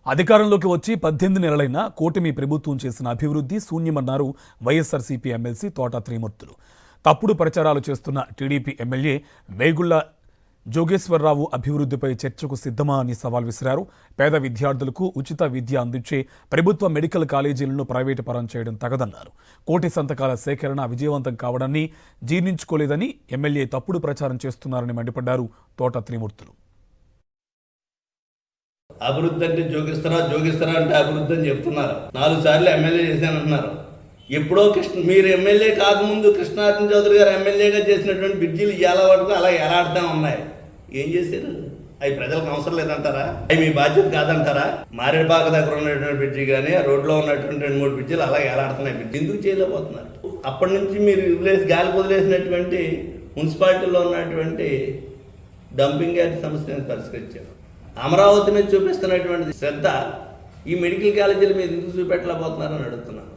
అధికారంలోకి వచ్చి 18 నెలలైనా కూటమి ప్రభుత్వం చేసిన అభివృద్ధి శూన్యమన్నారు వైఎస్ఆర్సీపీ ఎమ్మెల్సీ తోట త్రిమూర్తులు. తప్పుడు ప్రచారాలు చేస్తున్న టీడీపీ ఎమ్మెల్యే వేగుళ్ల జోగేశ్వరరావు అభివృద్ధిపై చర్చకు సిద్ధమా అని సవాల్ విసిరారు. పేద విద్యార్థులకు ఉచిత విద్య అందించే ప్రభుత్వ మెడికల్ కాలేజీలను ప్రైవేటు పరం చేయడం తగదన్నారు. కోటి సంతకాల సేకరణ విజయవంతం కావడాన్ని జీర్ణించుకోలేదని ఎమ్మెల్యే తప్పుడు ప్రచారం చేస్తున్నారని మండిపడ్డారు తోట త్రిమూర్తులు. అభివృద్ధి అంటే జోగిస్తారా అంటే అభివృద్ధి అని చెప్తున్నారు. 4 సార్లు ఎమ్మెల్యే చేశానంటున్నారు. ఎప్పుడో మీరు ఎమ్మెల్యే కాకముందు కృష్ణార్జున చౌదరి గారు ఎమ్మెల్యేగా చేసినటువంటి బ్రిడ్జిలు ఎలా పడుకో అలా ఎలాడుతూ ఉన్నాయి. ఏం చేశారు? అవి ప్రజలకు అవసరం లేదంటారా? అవి మీ బాధ్యత కాదంటారా? మారేడుపాక దగ్గర ఉన్నటువంటి బ్రిడ్జి కానీ ఆ రోడ్లో ఉన్నటువంటి 2-3 బ్రిడ్జిలు అలా ఎలాడుతున్నాయి. బ్రిడ్జి ఎందుకు చేయలేకపోతున్నారు? అప్పటి నుంచి మీరు గాలి వదిలేసినటువంటి మున్సిపాలిటీలో ఉన్నటువంటి డంపింగ్ యార్డ్ సమస్యను పరిష్కరించారు. అమరావతి మీద చూపిస్తున్నటువంటి శ్రద్ధ ఈ మెడికల్ కాలేజీల మీద ఎందుకు చూపెట్టలేకపోతున్నారని అడుగుతున్నాను.